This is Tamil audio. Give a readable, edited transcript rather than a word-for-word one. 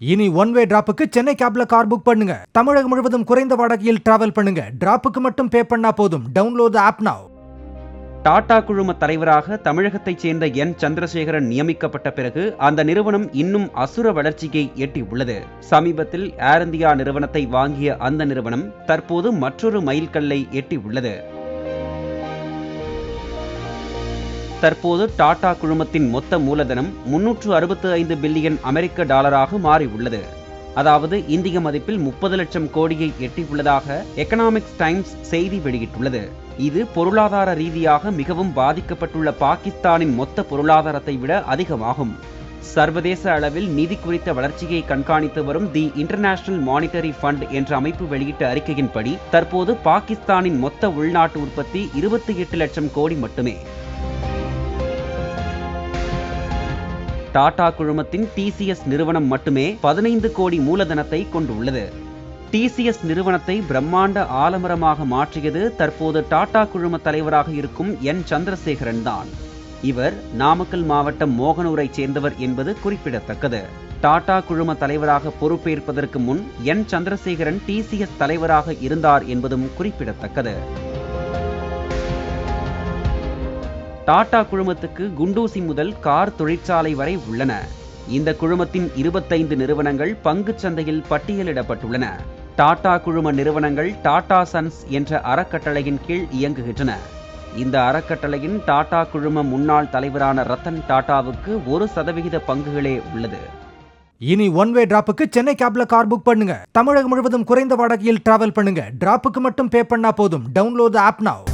இனி ஒன் வே டிராப்புக்கு சென்னை கேப்ல கார் புக் பண்ணுங்க. தமிழகம் முழுவதும் குறைந்த வாடகையில் டிராவல் பண்ணுங்க. டிராப்புக்கு மட்டும் பே பண்ணா போதும். டவுன்லோட் தி ஆப் நவ. டாடா குழும தலைவராக தமிழகத்தைச் சேர்ந்த என் சந்திரசேகரன் நியமிக்கப்பட்ட பிறகு அந்த நிறுவனம் இன்னும் அசுர வளர்ச்சியை எட்டியுள்ளது. சமீபத்தில் ஏர் இந்தியா நிறுவனத்தை வாங்கிய அந்த நிறுவனம் தற்போது மற்றொரு மைல்கல்லை எட்டியுள்ளது. தற்போது டாடா குழுமத்தின் மொத்த மூலதனம் 365 பில்லியன் அமெரிக்க டாலராக மாறியுள்ளது. அதாவது இந்திய மதிப்பில் 30 லட்சம் கோடியை எட்டியுள்ளதாக எகனாமிக்ஸ் டைம்ஸ் செய்தி வெளியிட்டுள்ளது. இது பொருளாதார ரீதியாக மிகவும் பாதிக்கப்பட்டுள்ள பாகிஸ்தானின் மொத்த பொருளாதாரத்தை விட அதிகமாகும். சர்வதேச அளவில் நிதி குறித்த வளர்ச்சியை கண்காணித்து வரும் தி இன்டர்நேஷனல் மானிட்டரி ஃபண்ட் என்ற அமைப்பு வெளியிட்ட அறிக்கையின்படி தற்போது பாகிஸ்தானின் மொத்த உள்நாட்டு உற்பத்தி 28 லட்சம் கோடி மட்டுமே. டாடா குழுமத்தின் டிசிஎஸ் நிறுவனம் மட்டுமே 15 கோடி மூலதனத்தை கொண்டுள்ளது. டிசிஎஸ் நிறுவனத்தை பிரம்மாண்ட ஆலமரமாக மாற்றியது தற்போது டாடா குழும தலைவராக இருக்கும் என் சந்திரசேகரன் தான். இவர் நாமக்கல் மாவட்டம் மோகனூரை சேர்ந்தவர் என்பது குறிப்பிடத்தக்கது. டாடா குழும தலைவராக பொறுப்பேற்பதற்கு முன் என் சந்திரசேகரன் டிசிஎஸ் தலைவராக இருந்தார் என்பதும் குறிப்பிடத்தக்கது. டாடா குழுமத்துக்கு குண்டூசி முதல் கார் தொழிற்சாலை வரை உள்ளன. இந்த குழுமத்தின் 25 நிறுவனங்கள் பங்குச் சந்தையில் பட்டியலிடப்பட்டுள்ளன. டாடா குழும நிறுவனங்கள் டாடா சன்ஸ் என்ற அறக்கட்டளையின் கீழ் இயங்குகின்றன. இந்த அறக்கட்டளையின் டாடா குழும முன்னாள் தலைவரான ரத்தன் டாடாவுக்கு 1% பங்குகளே உள்ளது. இனி ஒன் வே டிராப்புக்கு சென்னை கேப்ல கார் புக் பண்ணுங்க. தமிழகம் முழுவதும் குறைந்த வாடகையில் டிராவல் பண்ணுங்க. டிராப்புக்கு மட்டும் பே பண்ணா போதும். டவுன்லோட் தி ஆப் நவ.